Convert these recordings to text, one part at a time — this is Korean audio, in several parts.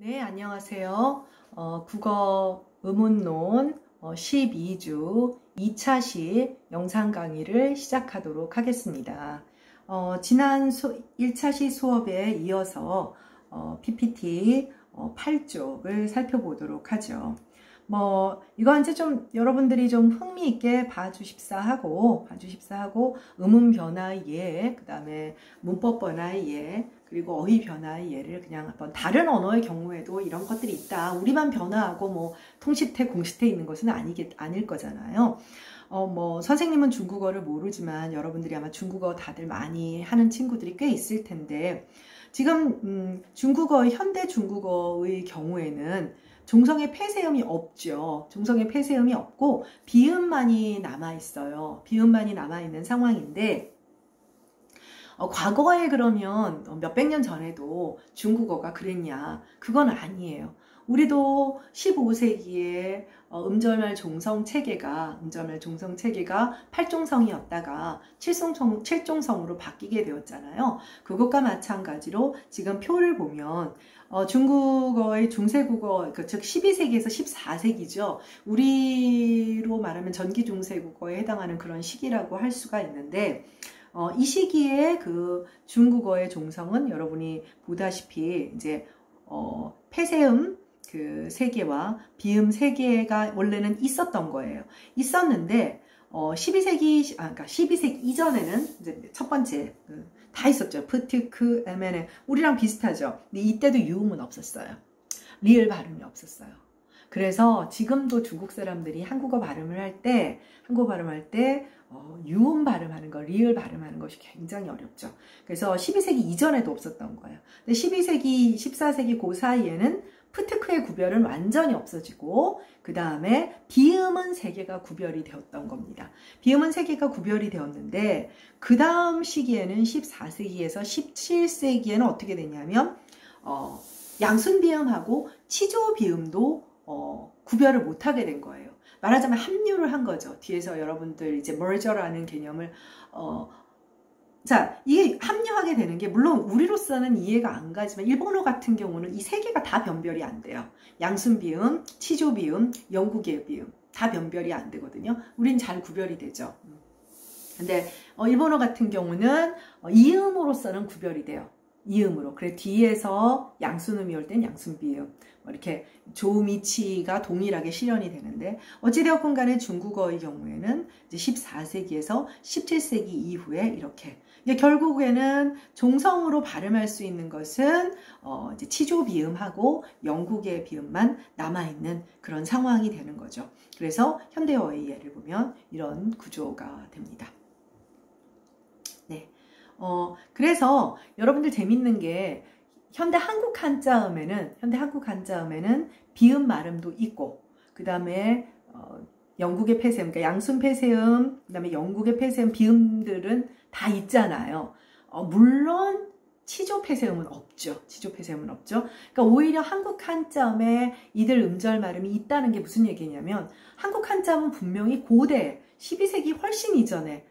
네, 안녕하세요. 국어 의문론 12주 2차시 영상 강의를 시작하도록 하겠습니다. 지난 1차시 수업에 이어서 PPT 8쪽을 살펴보도록 하죠. 이거 이제 좀 여러분들이 좀 흥미있게 봐주십사 하고 의문 변화의 예, 그 다음에 문법 변화의 예, 그리고 어휘 변화의 예를 그냥 한번 다른 언어의 경우에도 이런 것들이 있다. 우리만 변화하고 통시태, 공시태 있는 것은 아닐 거잖아요. 선생님은 중국어를 모르지만 여러분들이 아마 중국어 다들 많이 하는 친구들이 꽤 있을 텐데 지금 현대 중국어의 경우에는 종성의 폐쇄음이 없죠. 종성의 폐쇄음이 없고 비음만이 남아있어요. 비음만이 남아있는 상황인데 과거에 그러면 몇백 년 전에도 중국어가 그랬냐? 그건 아니에요. 우리도 15세기에 음절말 종성 체계가 8종성이었다가 7종성으로 바뀌게 되었잖아요. 그것과 마찬가지로 지금 표를 보면 중국어의 중세국어, 즉 12세기에서 14세기죠. 우리로 말하면 전기 중세국어에 해당하는 그런 시기라고 할 수가 있는데 이 시기에 그 중국어의 종성은 여러분이 보다시피 이제 폐쇄음 그 세 개와 비음 세 개가 원래는 있었던 거예요. 있었는데 12세기 이전에는 이제 첫 번째 다 있었죠. 프티크, 에메네 우리랑 비슷하죠. 근데 이때도 유음은 없었어요. 리을 발음이 없었어요. 그래서 지금도 중국 사람들이 한국어 발음을 할 때 유음 발음하는 거, 리을 발음하는 것이 굉장히 어렵죠. 그래서 12세기 이전에도 없었던 거예요. 근데 12세기, 14세기 그 사이에는 프트크의 구별은 완전히 없어지고 그 다음에 비음은 3개가 구별이 되었던 겁니다. 비음은 3개가 구별이 되었는데 그 다음 시기에는 14세기에서 17세기에는 어떻게 됐냐면 양순비음하고 치조비음도 구별을 못하게 된 거예요. 말하자면 합류를 한 거죠. 뒤에서 여러분들 이제 merger라는 개념을 자, 이게 합류하게 되는 게 물론 우리로서는 이해가 안 가지만 일본어 같은 경우는 이 3개가 다 변별이 안 돼요. 양순비음, 치조비음, 영국의 비음 다 변별이 안 되거든요. 우린 잘 구별이 되죠. 근데 일본어 같은 경우는 이음으로서는 구별이 돼요. 이음으로. 그래 뒤에서 양순음이 올 땐 양순비음 이렇게 조미치가 동일하게 실현이 되는데 어찌되었건 간에 중국어의 경우에는 이제 14세기에서 17세기 이후에 이렇게 결국에는 종성으로 발음할 수 있는 것은 이제 치조 비음하고 영국의 비음만 남아있는 그런 상황이 되는 거죠. 그래서 현대어의 예를 보면 이런 구조가 됩니다. 네. 그래서 여러분들 재밌는 게 현대 한국 한자음에는 비음 말음도 있고 그 다음에 영국의 폐쇄음, 그러니까 양순 폐쇄음, 그 다음에 영국의 폐쇄음 비음들은 다 있잖아요. 물론 치조 폐쇄음은 없죠. 그러니까 오히려 한국 한자음에 이들 음절 발음이 있다는 게 무슨 얘기냐면 한국 한자음은 분명히 고대 12세기 훨씬 이전에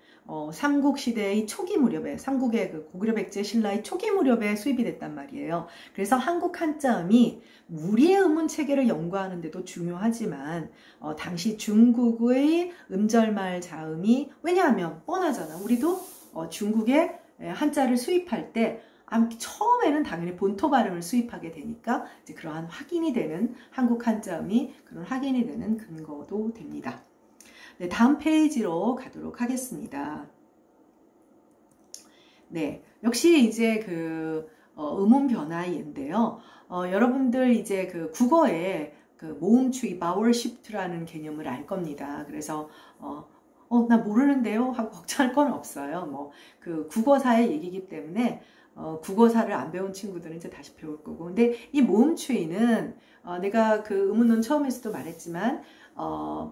삼국시대의 초기 무렵에 삼국의 그 고구려백제 신라의 초기 무렵에 수입이 됐단 말이에요. 그래서 한국 한자음이 우리의 음운 체계를 연구하는 데도 중요하지만 당시 중국의 음절말 자음이 왜냐하면 뻔하잖아. 우리도 중국의 한자를 수입할 때 처음에는 당연히 본토 발음을 수입하게 되니까 이제 그러한 확인이 되는 한국 한자음이 그런 확인이 되는 근거도 됩니다. 네, 다음 페이지로 가도록 하겠습니다. 네, 역시 이제 그 음운 변화인데요. 여러분들 이제 그 국어에 그 모음추이 vowel shift라는 개념을 알 겁니다. 그래서 나 모르는데요 하고 걱정할 건 없어요. 그 국어사의 얘기이기 때문에 국어사를 안 배운 친구들은 이제 다시 배울 거고. 근데 이 모음추이는 내가 그 의문론 처음에서도 말했지만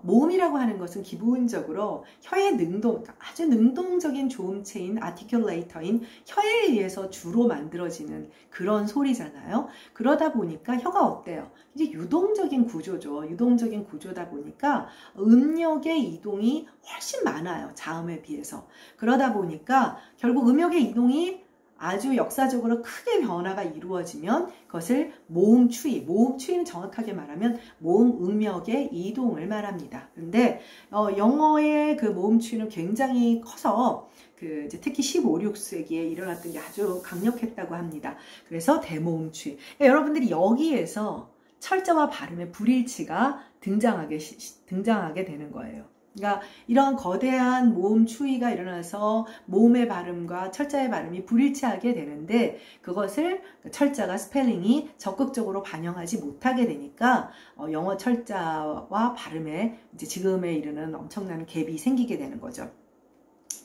모음이라고 하는 것은 기본적으로 혀의 능동, 아주 능동적인 조음체인 아티큘레이터인 혀에 의해서 주로 만들어지는 그런 소리잖아요. 그러다 보니까 혀가 어때요? 이제 유동적인 구조죠. 유동적인 구조다 보니까 음역의 이동이 훨씬 많아요. 자음에 비해서. 그러다 보니까 결국 음역의 이동이 아주 역사적으로 크게 변화가 이루어지면 그것을 모음 추이, 모음 추이는 정확하게 말하면 모음 음역의 이동을 말합니다. 그런데 영어의 그 모음 추이는 굉장히 커서 이제 특히 15, 16세기에 일어났던 게 아주 강력했다고 합니다. 그래서 대모음 추이. 그러니까 여러분들이 여기에서 철자와 발음의 불일치가 등장하게 되는 거예요. 그러니까 이런 거대한 모음 추이가 일어나서 모음의 발음과 철자의 발음이 불일치하게 되는데 그것을 철자가 스펠링이 적극적으로 반영하지 못하게 되니까 영어 철자와 발음에 이제 지금에 이르는 엄청난 갭이 생기게 되는 거죠.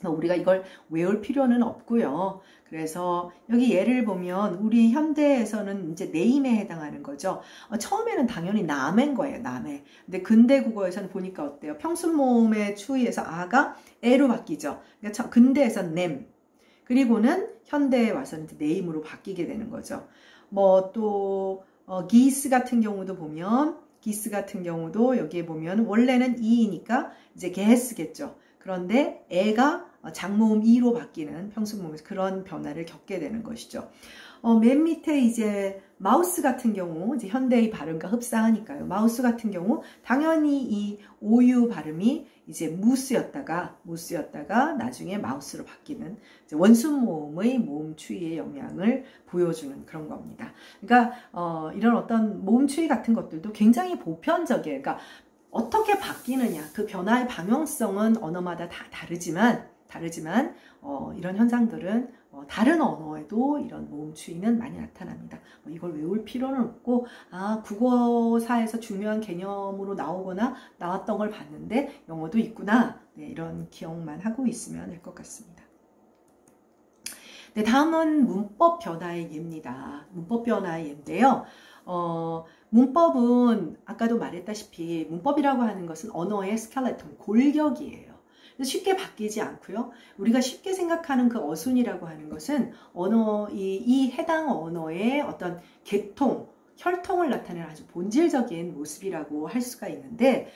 우리가 이걸 외울 필요는 없고요. 그래서 여기 예를 보면 우리 현대에서는 이제 네임에 해당하는 거죠. 처음에는 당연히 남인 거예요. 남의. 근데 근대 국어에서는 보니까 어때요? 평순 모음의 추이에서 아가 에로 바뀌죠. 그러니까 근대에서는 냄. 그리고는 현대에 와서는 이제 네임으로 바뀌게 되는 거죠. 뭐 또 기스 같은 경우도 보면 기스 같은 경우도 여기에 보면 원래는 이니까 이제 게스겠죠. 그런데 애가 장모음 이로 바뀌는 평순모음에서 그런 변화를 겪게 되는 것이죠. 맨 밑에 이제 마우스 같은 경우 이제 현대의 발음과 흡사하니까요. 마우스 같은 경우 당연히 이 오유 발음이 이제 무스였다가 나중에 마우스로 바뀌는 이제 원순모음의 모음 추이의 영향을 보여주는 그런 겁니다. 그러니까 이런 어떤 모음 추이 같은 것들도 굉장히 보편적이에요. 그러니까 어떻게 바뀌느냐, 그 변화의 방향성은 언어마다 다 다르지만 이런 현상들은 다른 언어에도 이런 모음 추이는 많이 나타납니다. 이걸 외울 필요는 없고 국어사에서 중요한 개념으로 나왔던 걸 봤는데 영어도 있구나. 네, 이런 기억만 하고 있으면 될 것 같습니다. 네, 다음은 문법 변화의 예입니다. 문법 변화의 예인데요. 문법은 아까도 말했다시피 문법이라고 하는 것은 언어의 스켈레톤, 골격이에요. 쉽게 바뀌지 않고요. 우리가 쉽게 생각하는 그 어순이라고 하는 것은 이 해당 언어의 어떤 계통, 혈통을 나타내는 아주 본질적인 모습이라고 할 수가 있는데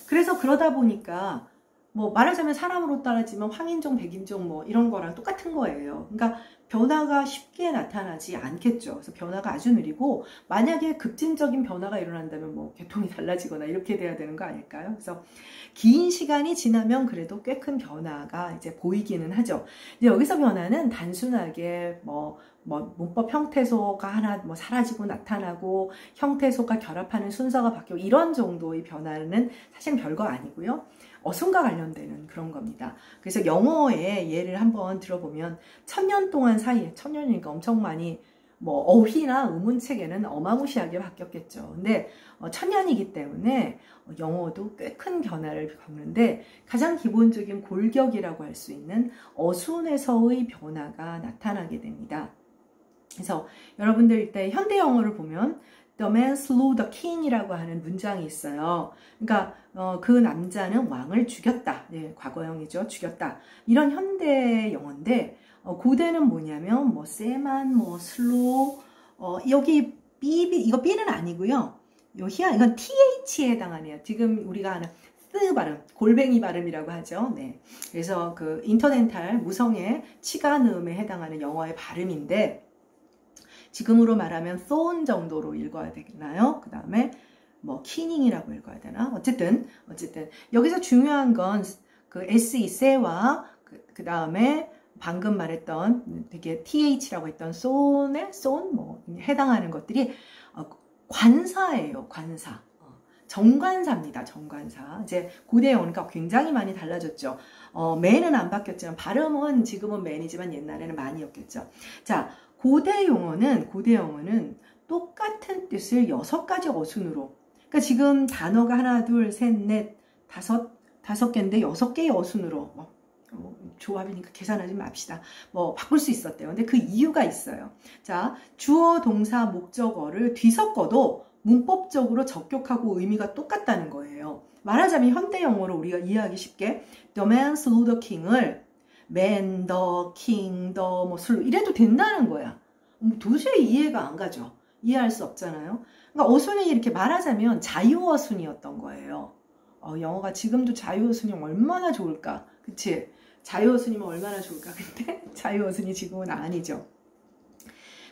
그래서 그러다 보니까 뭐 말하자면 사람으로 따라지면 황인종, 백인종 뭐 이런 거랑 똑같은 거예요. 그러니까 변화가 쉽게 나타나지 않겠죠. 그래서 변화가 아주 느리고 만약에 급진적인 변화가 일어난다면 뭐 계통이 달라지거나 이렇게 돼야 되는 거 아닐까요? 그래서 긴 시간이 지나면 그래도 꽤 큰 변화가 이제 보이기는 하죠. 근데 여기서 변화는 단순하게 문법 형태소가 하나 사라지고 나타나고 형태소가 결합하는 순서가 바뀌고 이런 정도의 변화는 사실 별거 아니고요. 어순과 관련되는 그런 겁니다. 그래서 영어의 예를 한번 들어보면 1000년 동안 사이에 1000년이니까 엄청 많이 어휘나 의문체계는 어마무시하게 바뀌었겠죠. 근데 1000년이기 때문에 영어도 꽤 큰 변화를 겪는데 가장 기본적인 골격이라고 할 수 있는 어순에서의 변화가 나타나게 됩니다. 그래서 여러분들 이때 현대 영어를 보면 The man slew the king이라고 하는 문장이 있어요. 그러니까 그 남자는 왕을 죽였다. 네, 과거형이죠. 죽였다. 이런 현대 영어인데 고대는 뭐냐면 세만, 슬로우 여기 이거 B는 아니고요. 이건 TH에 해당하네요. 지금 우리가 하는 쓰 발음, 골뱅이 발음이라고 하죠. 네. 그래서 그 인터덴탈 무성의 치간음에 해당하는 영어의 발음인데 지금으로 말하면 thorn 정도로 읽어야 되나요? 그 다음에 키닝이라고 읽어야 되나? 어쨌든 여기서 중요한 건 그 SE 세와 그 다음에 방금 말했던 되게 TH라고 했던 thorn에 해당하는 것들이 관사예요. 관사. 정관사입니다. 정관사. 이제 고대 영어니까 굉장히 많이 달라졌죠. man은 안 바뀌었지만 발음은 지금은 man이지만 옛날에는 man이었겠죠. 자, 고대 영어는 똑같은 뜻을 6가지 어순으로, 그러니까 지금 단어가 하나, 둘, 셋, 넷, 다섯 개인데 6개의 어순으로 조합이니까 계산하지 맙시다. 바꿀 수 있었대요. 근데 그 이유가 있어요. 자, 주어, 동사, 목적어를 뒤섞어도 문법적으로 적격하고 의미가 똑같다는 거예요. 말하자면 현대 영어로 우리가 이해하기 쉽게 The man slew the king을 man, the king, the slew 이래도 된다는 거야. 도저히 이해가 안 가죠. 이해할 수 없잖아요. 그러니까 어순이 이렇게 말하자면 자유어순이었던 거예요. 영어가 지금도 자유어순이 얼마나 좋을까. 그치? 자유어순이면 얼마나 좋을까. 근데 자유어순이 지금은 아니죠.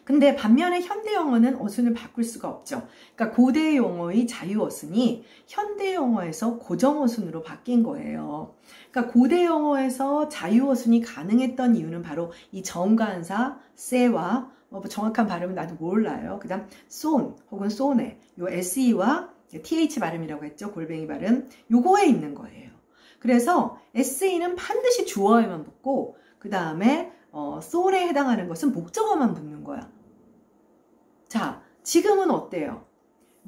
근데 반면에 현대 영어는 어순을 바꿀 수가 없죠. 그러니까 고대 영어의 자유어순이 현대 영어에서 고정어순으로 바뀐 거예요. 그러니까 고대 영어에서 자유어순이 가능했던 이유는 바로 이 정관사 세와 정확한 발음은 나도 몰라요. 그 다음 손 혹은 손에 요 SE와 TH 발음이라고 했죠. 골뱅이 발음. 요거에 있는 거예요. 그래서 SE는 반드시 주어에만 붙고 그 다음에 soul에 해당하는 것은 목적어만 붙는 거야. 자, 지금은 어때요?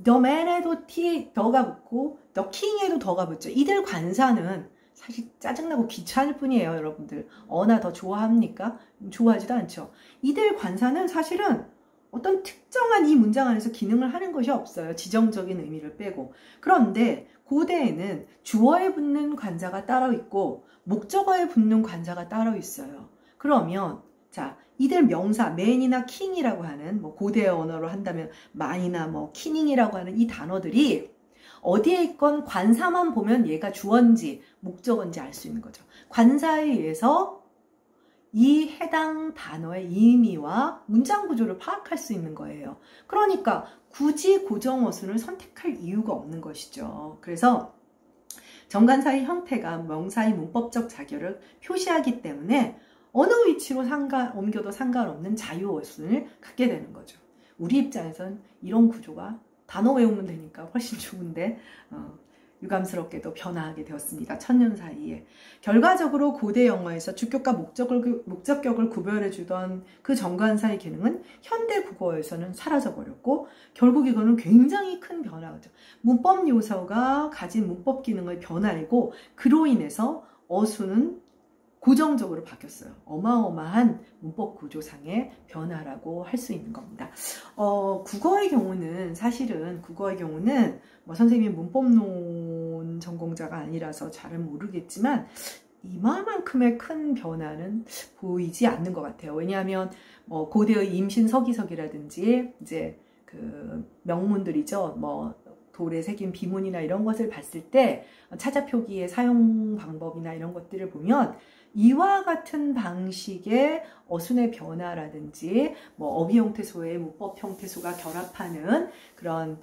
the man에도 더가 붙고 the king에도 더가 붙죠. 이들 관사는 사실 짜증나고 귀찮을 뿐이에요. 여러분들 어나 더 좋아합니까? 좋아하지도 않죠. 이들 관사는 사실은 어떤 특정한 이 문장 안에서 기능을 하는 것이 없어요. 지정적인 의미를 빼고. 그런데 고대에는 주어에 붙는 관사가 따로 있고 목적어에 붙는 관사가 따로 있어요. 그러면 자, 이들 명사 man이나 king이라고 하는 고대 언어로 한다면 man이나 king이라고 하는 이 단어들이 어디에 있건 관사만 보면 얘가 주어인지 목적어인지 알 수 있는 거죠. 관사에 의해서 이 해당 단어의 의미와 문장 구조를 파악할 수 있는 거예요. 그러니까 굳이 고정어순을 선택할 이유가 없는 것이죠. 그래서 정관사의 형태가 명사의 문법적 자결을 표시하기 때문에 어느 위치로 옮겨도 상관없는 자유어순을 갖게 되는 거죠. 우리 입장에선 이런 구조가 단어 외우면 되니까 훨씬 좋은데 유감스럽게도 변화하게 되었습니다. 천년 사이에. 결과적으로 고대 영어에서 주격과 목적격을 구별해 주던 그 정관사의 기능은 현대 국어에서는 사라져 버렸고 결국 이거는 굉장히 큰 변화죠. 문법 요소가 가진 문법 기능의 변화이고 그로 인해서 어순은 고정적으로 바뀌었어요. 어마어마한 문법 구조상의 변화라고 할 수 있는 겁니다. 국어의 경우는 사실은 선생님이 문법론 전공자가 아니라서 잘은 모르겠지만 이만큼의 큰 변화는 보이지 않는 것 같아요. 왜냐하면 고대의 임신서기석이라든지 이제 그 명문들이죠. 돌에 새긴 비문이나 이런 것을 봤을 때 차자표기의 사용 방법이나 이런 것들을 보면 이와 같은 방식의 어순의 변화라든지 어휘 형태소의 문법 형태소가 결합하는 그런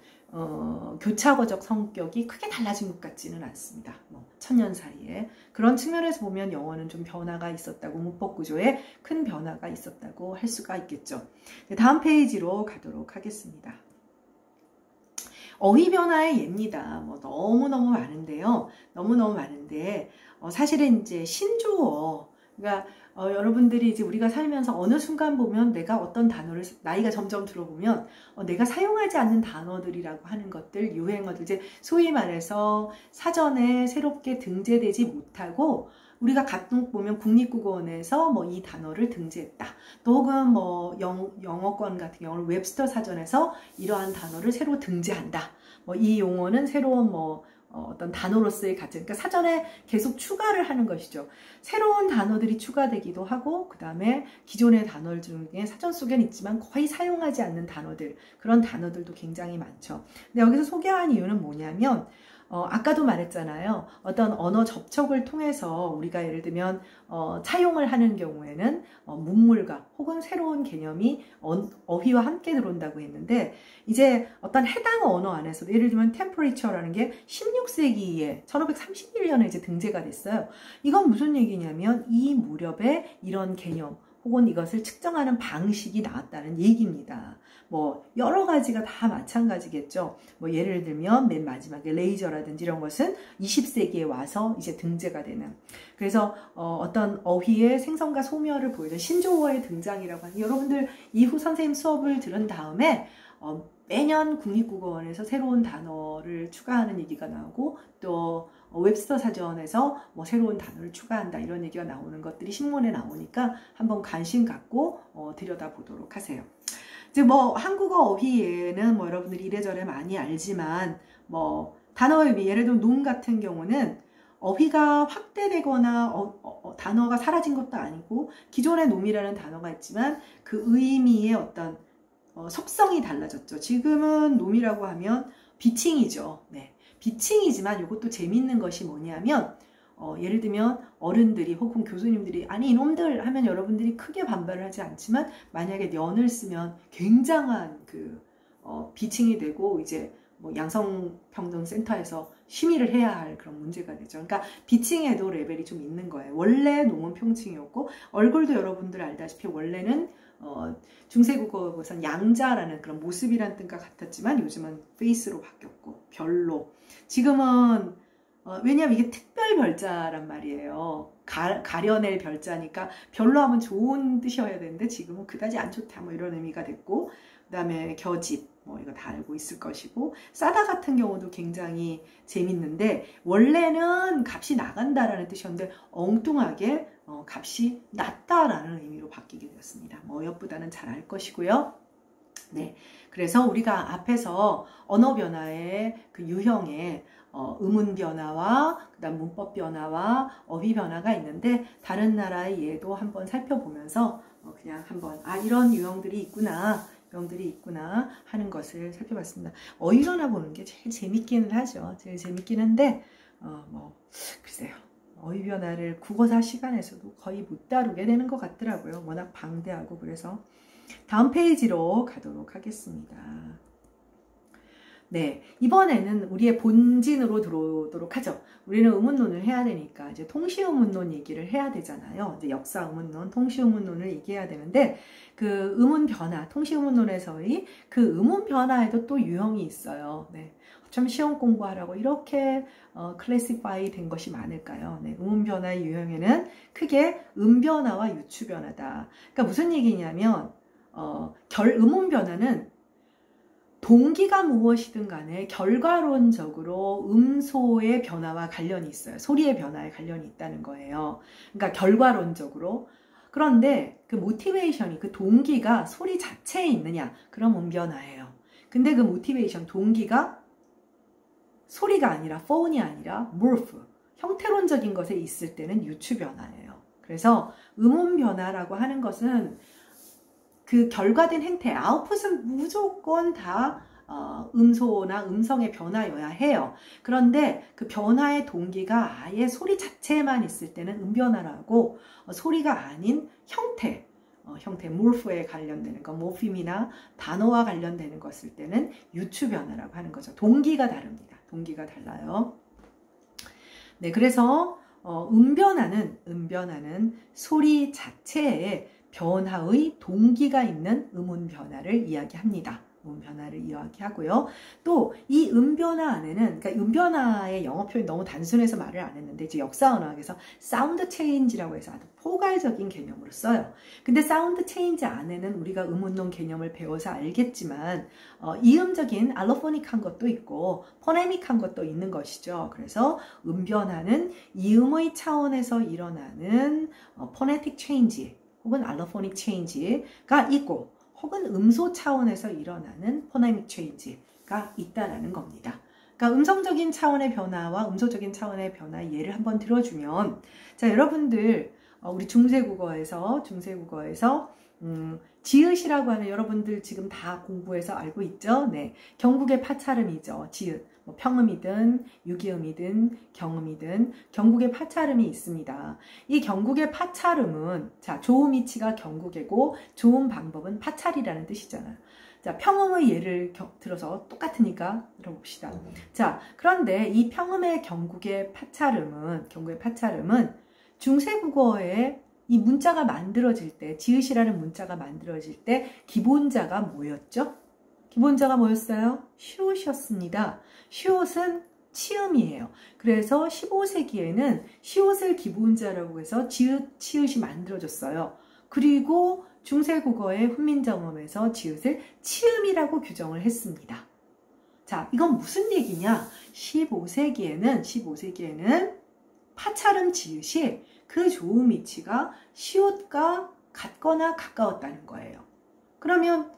교차어적 성격이 크게 달라진 것 같지는 않습니다. 천년 사이에. 그런 측면에서 보면 영어는 좀 변화가 있었다고, 문법 구조에 큰 변화가 있었다고 할 수가 있겠죠. 다음 페이지로 가도록 하겠습니다. 어휘 변화의 예입니다. 너무너무 많은데요. 너무너무 많은데, 사실은 이제 신조어, 그러니까 여러분들이 이제 우리가 살면서 어느 순간 보면 내가 어떤 단어를 나이가 점점 들어보면 내가 사용하지 않는 단어들이라고 하는 것들, 유행어들, 이제 소위 말해서 사전에 새롭게 등재되지 못하고 우리가 가끔 보면 국립국어원에서 이 단어를 등재했다. 또 혹은 영어권 같은 경우는 웹스터 사전에서 이러한 단어를 새로 등재한다. 이 용어는 새로운 어떤 단어로서의 가치, 그러니까 사전에 계속 추가를 하는 것이죠. 새로운 단어들이 추가되기도 하고 그 다음에 기존의 단어 중에 사전 속에는 있지만 거의 사용하지 않는 단어들, 그런 단어들도 굉장히 많죠. 근데 여기서 소개한 이유는 뭐냐면 아까도 말했잖아요. 어떤 언어 접촉을 통해서 우리가 예를 들면 차용을 하는 경우에는 문물과 혹은 새로운 개념이 어휘와 함께 들어온다고 했는데 이제 어떤 해당 언어 안에서도 예를 들면 temperature라는 게 16세기에 1531년에 이제 등재가 됐어요. 이건 무슨 얘기냐면 이 무렵에 이런 개념 혹은 이것을 측정하는 방식이 나왔다는 얘기입니다. 여러 가지가 다 마찬가지겠죠. 예를 들면 맨 마지막에 레이저라든지 이런 것은 20세기에 와서 이제 등재가 되는. 그래서 어떤 어휘의 생성과 소멸을 보여준 신조어의 등장이라고 하는, 여러분들 이후 선생님 수업을 들은 다음에 매년 국립국어원에서 새로운 단어를 추가하는 얘기가 나오고 또 웹스터 사전에서 새로운 단어를 추가한다 이런 얘기가 나오는 것들이 신문에 나오니까 한번 관심 갖고 들여다보도록 하세요. 즉 한국어 어휘에는 여러분들이 이래저래 많이 알지만 단어의 의미, 예를 들면 놈 같은 경우는 어휘가 확대되거나 단어가 사라진 것도 아니고 기존의 놈이라는 단어가 있지만 그 의미의 어떤 속성이 달라졌죠. 지금은 놈이라고 하면 비칭이죠. 네. 비칭이지만 이것도 재밌는 것이 뭐냐면 예를 들면 어른들이 혹은 교수님들이 아니 이놈들 하면 여러분들이 크게 반발을 하지 않지만 만약에 년을 쓰면 굉장한 그 비칭이 되고 이제 뭐 양성평등센터에서 심의를 해야 할 그런 문제가 되죠. 그러니까 비칭에도 레벨이 좀 있는 거예요. 원래 농은 평칭이었고 얼굴도 여러분들 알다시피 원래는 중세국어에선 양자라는 그런 모습이란 뜻과 같았지만 요즘은 페이스로 바뀌었고 별로 지금은 왜냐하면 이게 특별 별자란 말이에요. 가려낼 별자니까 별로 하면 좋은 뜻이어야 되는데 지금은 그다지 안 좋다 뭐 이런 의미가 됐고 그 다음에 겨집 뭐 이거 다 알고 있을 것이고 싸다 같은 경우도 굉장히 재밌는데 원래는 값이 나간다라는 뜻이었는데 엉뚱하게 값이 낮다라는 의미로 바뀌게 되었습니다. 뭐 어여쁘다는 잘 알 것이고요. 네, 그래서 우리가 앞에서 언어 변화의 그 유형에 음운 변화와 그다음 문법 변화와 어휘 변화가 있는데 다른 나라의 예도 한번 살펴보면서 그냥 한번 이런 유형들이 있구나 하는 것을 살펴봤습니다. 어휘 변화 보는 게 제일 재밌기는 하죠. 제일 재밌긴 한데 뭐 글쎄요. 어휘 변화를 국어사 시간에서도 거의 못 다루게 되는 것 같더라고요. 워낙 방대하고 그래서 다음 페이지로 가도록 하겠습니다. 네, 이번에는 우리의 본진으로 들어오도록 하죠. 우리는 의문론을 해야 되니까 이제 통시의문론 얘기를 해야 되잖아요. 이제 역사 의문론, 통시의문론을 얘기해야 되는데 그 의문 변화, 통시의문론에서의 그 의문 변화에도 또 유형이 있어요. 네, 좀 시험 공부하라고 이렇게 클래시파이 된 것이 많을까요? 네, 의문 변화의 유형에는 크게 음변화와 유추변화다. 그러니까 무슨 얘기냐면 의문 변화는 동기가 무엇이든 간에 결과론적으로 음소의 변화와 관련이 있어요. 소리의 변화에 관련이 있다는 거예요. 그러니까 결과론적으로. 그런데 그 모티베이션이 그 동기가 소리 자체에 있느냐? 그럼 음변화예요. 근데 그 모티베이션 동기가 소리가 아니라 폰이 아니라 morph 형태론적인 것에 있을 때는 유추변화예요. 그래서 음운변화라고 하는 것은 그 결과된 행태, 아웃풋은 무조건 다 음소나 음성의 변화여야 해요. 그런데 그 변화의 동기가 아예 소리 자체에만 있을 때는 음변화라고 소리가 아닌 형태, morph에 관련되는 거, 모핌이나 단어와 관련되는 것일 때는 유추변화라고 하는 거죠. 동기가 다릅니다. 동기가 달라요. 네, 그래서 음변화는 소리 자체에 변화의 동기가 있는 음운 변화를 이야기합니다. 음운 변화를 이야기하고요. 또 이 음변화 안에는 그러니까 음변화의 영어 표현이 너무 단순해서 말을 안 했는데 이제 역사 언어학에서 사운드 체인지라고 해서 아주 포괄적인 개념으로 써요. 근데 사운드 체인지 안에는 우리가 음운론 개념을 배워서 알겠지만 이음적인 알로포닉한 것도 있고 포네믹한 것도 있는 것이죠. 그래서 음변화는 이음의 차원에서 일어나는 포네틱 체인지 혹은 알로포닉 체인지가 있고 혹은 음소 차원에서 일어나는 포네믹 체인지가 있다라는 겁니다. 그러니까 음성적인 차원의 변화와 음소적인 차원의 변화 예를 한번 들어주면 자 여러분들 우리 중세국어에서 지읒이라고 하는 여러분들 지금 다 공부해서 알고 있죠? 네, 경국의 파차름이죠. 지읒. 뭐 평음이든 유기음이든 경음이든 경국의 파차름이 있습니다. 이 경국의 파차름은 자 조음이치가 경국이고 조음 방법은 파찰이라는 뜻이잖아요. 자 평음의 예를 들어서 똑같으니까 들어봅시다. 자 그런데 이 평음의 경국의 파차름은 중세국어에 이 문자가 만들어질 때 지읒이라는 문자가 만들어질 때 기본자가 뭐였죠? 기본자가 뭐였어요? 시옷이었습니다. 시옷은 치음이에요. 그래서 15세기에는 시옷을 기본자라고 해서 지읒, 치읒이 만들어졌어요. 그리고 중세국어의 훈민정음에서 지읒을 치음이라고 규정을 했습니다. 자, 이건 무슨 얘기냐? 15세기에는 파차름 지읒이 그 조음 위치가 시옷과 같거나 가까웠다는 거예요. 그러면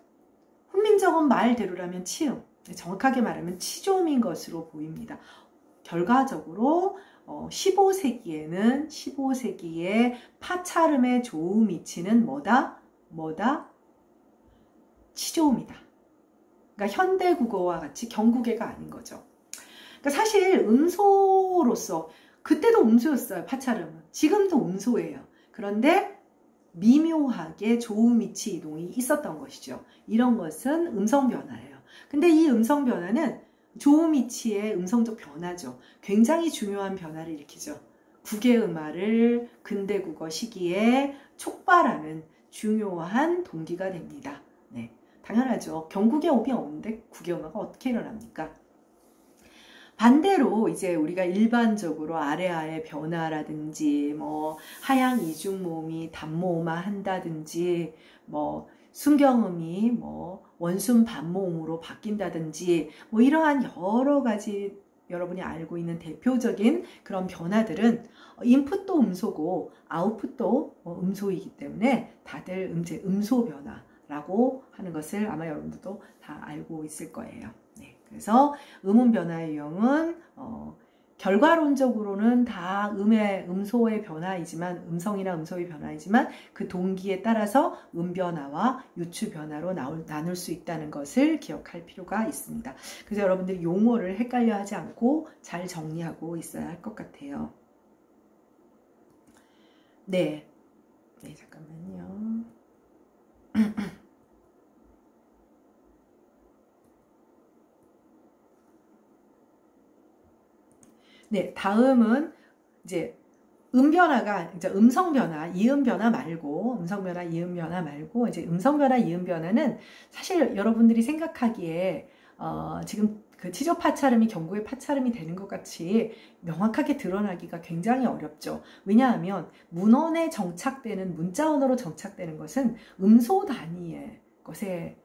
훈민정음 말대로라면 치음, 정확하게 말하면 치조음인 것으로 보입니다. 결과적으로 15세기에 파차름의 조음 위치는 뭐다? 치조음이다. 그러니까 현대국어와 같이 경국애가 아닌 거죠. 그러니까 사실 음소로서 그때도 음소였어요. 파차름은. 지금도 음소예요. 그런데 미묘하게 조음이치 이동이 있었던 것이죠. 이런 것은 음성 변화예요. 근데 이 음성 변화는 조음이치의 음성적 변화죠. 굉장히 중요한 변화를 일으키죠. 국외음화를 근대국어 시기에 촉발하는 중요한 동기가 됩니다. 네, 당연하죠. 경국에 오비 없는데 국외음화가 어떻게 일어납니까? 반대로 이제 우리가 일반적으로 아래아의 변화라든지 뭐 하양 이중모음이 단모음화 한다든지 뭐 순경음이 뭐 원순 반모음으로 바뀐다든지 뭐 이러한 여러 가지 여러분이 알고 있는 대표적인 그런 변화들은 인풋도 음소고 아웃풋도 음소이기 때문에 다들 음소 변화라고 하는 것을 아마 여러분들도 다 알고 있을 거예요. 네, 그래서 음운 변화의 유형은 결과론적으로는 다 음소의 변화이지만 음성이나 음소의 변화이지만 그 동기에 따라서 음변화와 유추 변화로 나눌 수 있다는 것을 기억할 필요가 있습니다. 그래서 여러분들이 용어를 헷갈려 하지 않고 잘 정리하고 있어야 할 것 같아요. 네, 잠깐만요. 네, 다음은 이제 음변화가 이제 음성 변화, 이음 변화 말고 음성 변화, 이음 변화 말고 이제 음성 변화, 이음 변화는 사실 여러분들이 생각하기에 지금 그 치조 파차름이 경구의 파차름이 되는 것 같이 명확하게 드러나기가 굉장히 어렵죠. 왜냐하면 문언에 정착되는 문자 언어로 정착되는 것은 음소 단위의 것에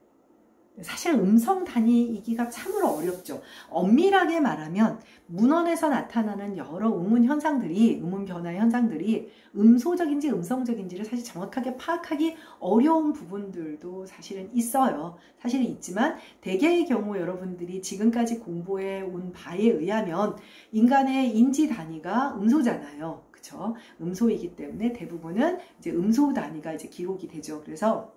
사실 음성 단위이기가 참으로 어렵죠. 엄밀하게 말하면 문헌에서 나타나는 여러 음운 현상들이, 음운 변화 현상들이 음소적인지 음성적인지를 사실 정확하게 파악하기 어려운 부분들도 사실은 있어요. 사실은 있지만 대개의 경우 여러분들이 지금까지 공부해 온 바에 의하면 인간의 인지 단위가 음소잖아요. 그쵸? 음소이기 때문에 대부분은 이제 음소 단위가 이제 기록이 되죠. 그래서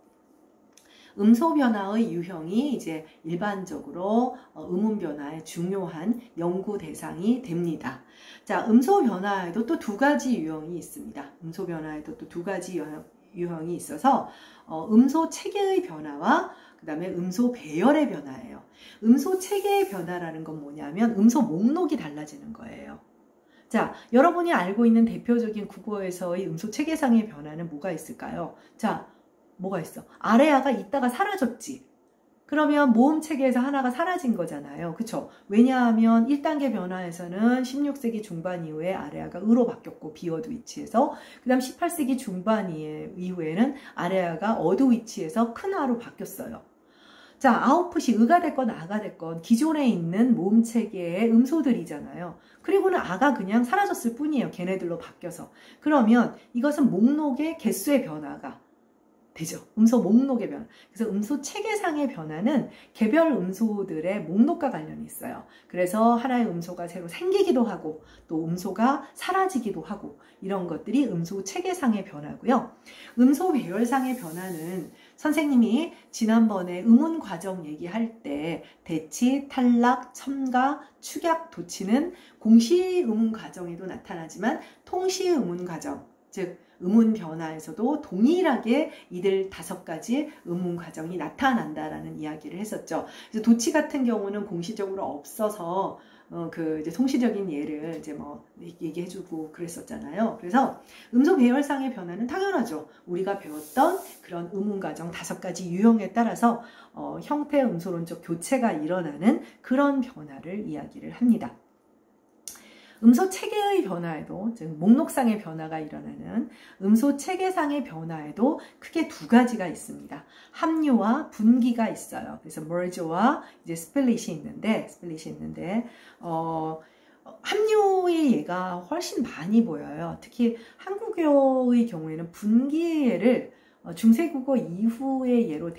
음소 변화의 유형이 이제 일반적으로 음운 변화의 중요한 연구 대상이 됩니다. 자, 음소 변화에도 또 두 가지 유형이 있습니다. 음소 변화에도 또 두 가지 유형이 있어서 음소 체계의 변화와 그 다음에 음소 배열의 변화예요. 음소 체계의 변화라는 건 뭐냐면 음소 목록이 달라지는 거예요. 자, 여러분이 알고 있는 대표적인 국어에서의 음소 체계상의 변화는 뭐가 있을까요? 자, 뭐가 있어? 아래아가 있다가 사라졌지. 그러면 모음 체계에서 하나가 사라진 거잖아요. 그쵸? 왜냐하면 1단계 변화에서는 16세기 중반 이후에 아래아가 으로 바뀌었고 비어두 위치에서 그 다음 18세기 중반 이후에는 아래아가 어두 위치에서 큰 아로 바뀌었어요. 자, 아웃풋이 의가 됐건 아가 됐건 기존에 있는 모음 체계의 음소들이잖아요. 그리고는 아가 그냥 사라졌을 뿐이에요. 걔네들로 바뀌어서. 그러면 이것은 목록의 개수의 변화가 되죠. 음소 목록의 변화. 그래서 음소 체계상의 변화는 개별 음소들의 목록과 관련이 있어요. 그래서 하나의 음소가 새로 생기기도 하고 또 음소가 사라지기도 하고 이런 것들이 음소 체계상의 변화고요. 음소 배열상의 변화는 선생님이 지난번에 음운 과정 얘기할 때 대치, 탈락, 첨가, 축약, 도치는 공시 음운 과정에도 나타나지만 통시 음운 과정, 즉 음운 변화에서도 동일하게 이들 5가지 음운 과정이 나타난다라는 이야기를 했었죠. 그래서 도치 같은 경우는 공시적으로 없어서 그 이제 통시적인 예를 이제 뭐 얘기해주고 그랬었잖아요. 그래서 음소 배열상의 변화는 당연하죠. 우리가 배웠던 그런 음운 과정 5가지 유형에 따라서 형태 음소론적 교체가 일어나는 그런 변화를 이야기를 합니다. 음소 체계의 변화에도, 즉 목록상의 변화가 일어나는 음소 체계상의 변화에도 크게 2가지가 있습니다. 합류와 분기가 있어요. 그래서 merge와 이제 split이 있는데 합류의 예가 훨씬 많이 보여요. 특히 한국어의 경우에는 분기의 예를 중세국어 이후의 예로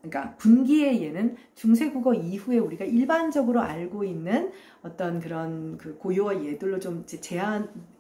그러니까 분기의 예는 중세국어 이후에 우리가 일반적으로 알고 있는 어떤 그런 그 고유어 예들로 좀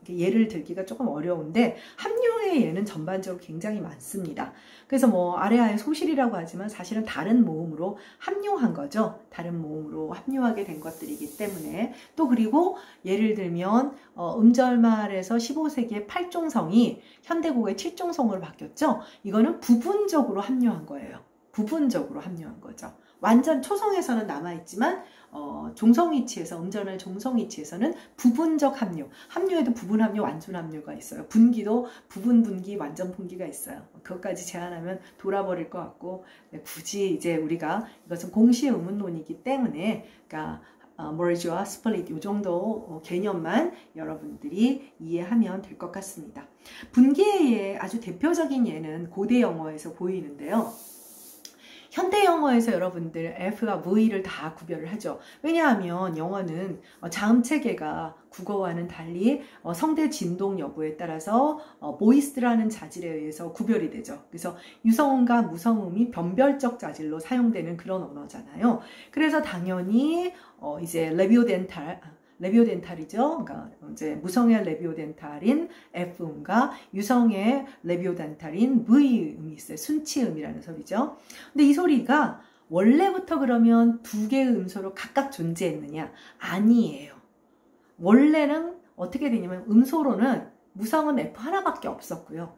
예를 들기가 조금 어려운데 합류의 분기의 예는 전반적으로 굉장히 많습니다. 그래서 뭐 아래하에 소실이라고 하지만 사실은 다른 모음으로 합류한 거죠. 다른 모음으로 합류하게 된 것들이기 때문에. 또 그리고 예를 들면 음절말에서 15세기의 8종성이 현대국의 7종성으로 바뀌었죠. 이거는 부분적으로 합류한 거예요. 부분적으로 합류한 거죠. 완전 초성에서는 남아있지만 종성 위치에서, 음절말 종성 위치에서는 부분적 합류, 합류에도 부분 합류, 완전 합류가 있어요. 분기도 부분 분기, 완전 분기가 있어요. 그것까지 제한하면 돌아버릴 것 같고, 굳이 이제 우리가 이것은 공시 의문론이기 때문에, 그러니까 머지와 스플릿 이 정도 개념만 여러분들이 이해하면 될 것 같습니다. 분기의 예, 아주 대표적인 예는 고대 영어에서 보이는데요. 현대 영어에서 여러분들 F와 V를 다 구별을 하죠. 왜냐하면 영어는 자음 체계가 국어와는 달리 성대 진동 여부에 따라서 보이스라는 자질에 의해서 구별이 되죠. 그래서 유성음과 무성음이 변별적 자질로 사용되는 그런 언어잖아요. 그래서 당연히 이제 레비오덴탈이죠. 그러니까 이제 무성의 레비오덴탈인 F음과 유성의 레비오덴탈인 V음이 있어요. 순치음이라는 소리죠. 근데 이 소리가 원래부터 그러면 두 개의 음소로 각각 존재했느냐? 아니에요. 원래는 어떻게 되냐면 음소로는 무성은 F 하나밖에 없었고요.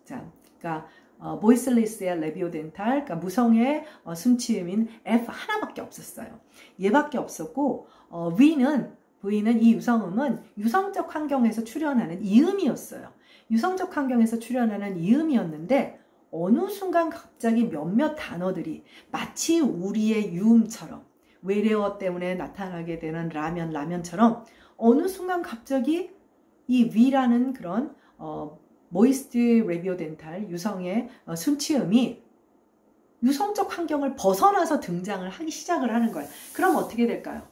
자, 그러니까 보이슬리스의 레비오덴탈, 그러니까 무성의 순치음인 F 하나밖에 없었어요. 얘밖에 없었고 V는 이 유성음은 유성적 환경에서 출현하는 이음이었어요. 유성적 환경에서 출현하는 이음이었는데 어느 순간 갑자기 몇몇 단어들이 마치 우리의 유음처럼 외래어 때문에 나타나게 되는 라면처럼 어느 순간 갑자기 이 위라는 그런 모이스트 레비오덴탈 유성의 순치음이 유성적 환경을 벗어나서 등장을 하기 시작을 하는 거예요. 그럼 어떻게 될까요?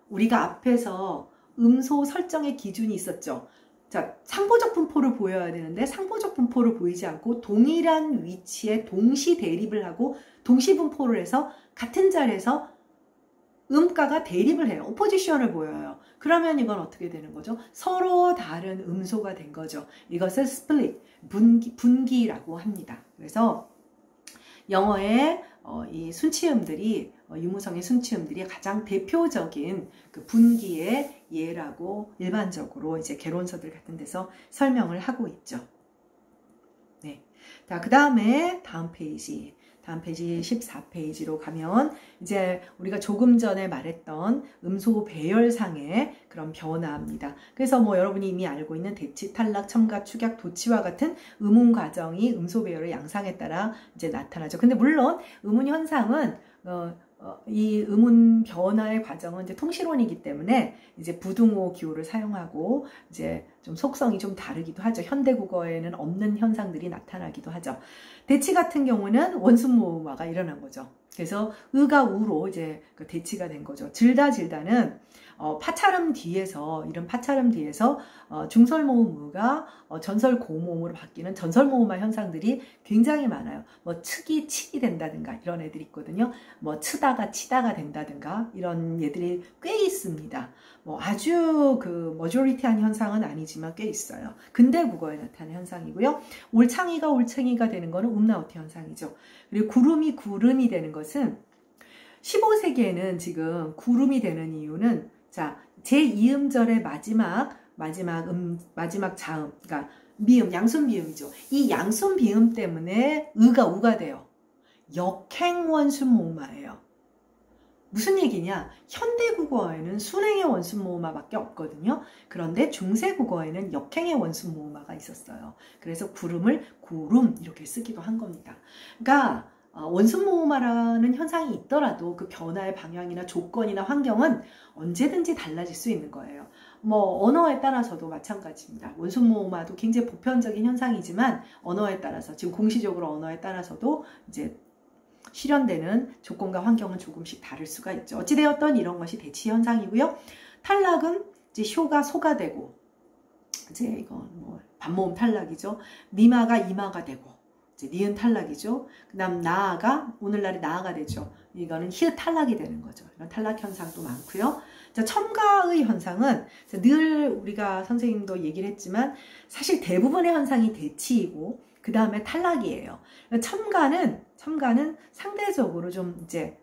우리가 앞에서 음소 설정의 기준이 있었죠. 자, 상보적 분포를 보여야 되는데 상보적 분포를 보이지 않고 동일한 위치에 동시 대립을 하고 동시 분포를 해서 같은 자리에서 음가가 대립을 해요. 오포지션을 보여요. 그러면 이건 어떻게 되는 거죠? 서로 다른 음소가 된 거죠. 이것을 스플릿, 분기라고 합니다. 그래서 영어의 이 순치음들이 유무성의 순치음들이 가장 대표적인 그 분기의 예라고 일반적으로 이제 개론서들 같은 데서 설명을 하고 있죠. 네. 자, 그 다음에 다음 페이지 14페이지로 가면 이제 우리가 조금 전에 말했던 음소 배열상의 그런 변화입니다. 그래서 뭐 여러분이 이미 알고 있는 대치, 탈락, 첨가, 축약, 도치와 같은 음운 과정이 음소 배열의 양상에 따라 이제 나타나죠. 근데 물론 음운 현상은 이 음운 변화의 과정은 이제 통실원이기 때문에 이제 부등호 기호를 사용하고 이제 좀 속성이 좀 다르기도 하죠. 현대 국어에는 없는 현상들이 나타나기도 하죠. 대치 같은 경우는 원순모음화가 일어난 거죠. 그래서 의가 우로 이제 그 대치가 된 거죠. 질다는 파차름 뒤에서 이런 파차름 뒤에서 중설모음 의가 전설고모음으로 바뀌는 전설모음화 현상들이 굉장히 많아요. 뭐 측이 칙이 된다든가 이런 애들이 있거든요. 뭐 치다가 된다든가 이런 얘들이 꽤 있습니다. 뭐 아주 그 머조리티한 현상은 아니지만 꽤 있어요. 근대 국어에 나타나는 현상이고요. 올챙이가 되는 거는 음라우트 현상이죠. 그리고 구름이 되는 것은 15세기에는 지금 구름이 되는 이유는 자, 제2음절의 마지막 자음, 그러니까 미음, 양순 비음이죠. 이 양순 비음 때문에 의가 우가 돼요. 역행 원순 모음화예요. 무슨 얘기냐? 현대 국어에는 순행의 원순 모음화밖에 없거든요. 그런데 중세 국어에는 역행의 원순 모음화가 있었어요. 그래서 구름을 구름 이렇게 쓰기도 한 겁니다. 그러니까 원순 모음화라는 현상이 있더라도 그 변화의 방향이나 조건이나 환경은 언제든지 달라질 수 있는 거예요. 뭐 언어에 따라서도 마찬가지입니다. 원순 모음화도 굉장히 보편적인 현상이지만 언어에 따라서 지금 공시적으로 언어에 따라서도 이제 실현되는 조건과 환경은 조금씩 다를 수가 있죠. 어찌되었던 이런 것이 대치 현상이고요. 탈락은 이제 쇼가 소가 되고 이제 이건 뭐 반모음 탈락이죠. 미마가 이마가 되고 이제 니은 탈락이죠. 그다음 나아가 오늘날의 나아가 되죠. 이거는 히읗 탈락이 되는 거죠. 이런 탈락 현상도 많고요. 자, 첨가의 현상은 늘 우리가 선생님도 얘기를 했지만 사실 대부분의 현상이 대치이고 그 다음에 탈락이에요. 첨가는 상대적으로 좀 이제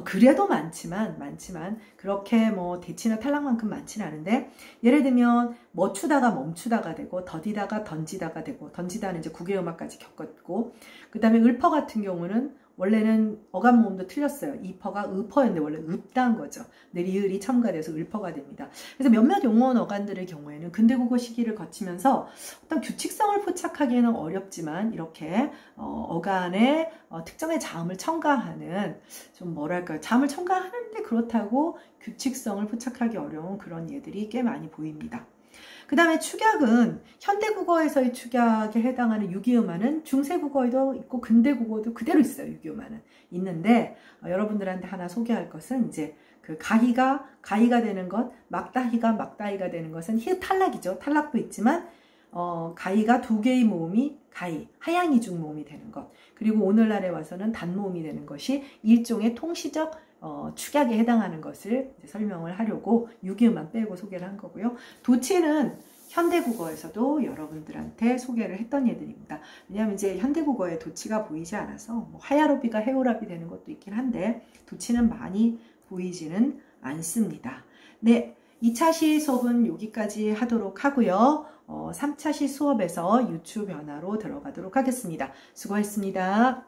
그래도 많지만 그렇게 뭐 대치나 탈락만큼 많지는 않은데, 예를 들면 멈추다가 멈추다가 되고 더디다가 던지다가 되고, 던지다는 이제 국외음악까지 겪었고, 그 다음에 을퍼 같은 경우는 원래는 어감 모음도 틀렸어요. 이퍼가 으퍼였는데 원래 읍다인 거죠. 근데 리을이 첨가돼서 을퍼가 됩니다. 그래서 몇몇 용어 어간들의 경우에는 근대국어 시기를 거치면서 어떤 규칙성을 포착하기에는 어렵지만 이렇게 어간의 특정의 자음을 첨가하는, 좀 뭐랄까요, 자음을 첨가하는데 그렇다고 규칙성을 포착하기 어려운 그런 예들이 꽤 많이 보입니다. 그 다음에 축약은 현대국어에서의 축약에 해당하는 유기음화는 중세국어에도 있고 근대국어도 그대로 있어요. 유기음화는 있는데, 여러분들한테 하나 소개할 것은 이제 그 가희가 되는 것, 막다희가 되는 것은 히읗 탈락이죠. 탈락도 있지만 가희가 두 개의 모음이 가희, 하양이중 모음이 되는 것, 그리고 오늘날에 와서는 단모음이 되는 것이 일종의 통시적 축약에 해당하는 것을 이제 설명을 하려고 유기음만 빼고 소개를 한 거고요. 도치는 현대국어에서도 여러분들한테 소개를 했던 예들입니다. 왜냐하면 이제 현대국어에 도치가 보이지 않아서 뭐 하야로비가 해오라비 되는 것도 있긴 한데 도치는 많이 보이지는 않습니다. 네, 2차 시 수업은 여기까지 하도록 하고요. 3차 시 수업에서 유추 변화로 들어가도록 하겠습니다. 수고했습니다.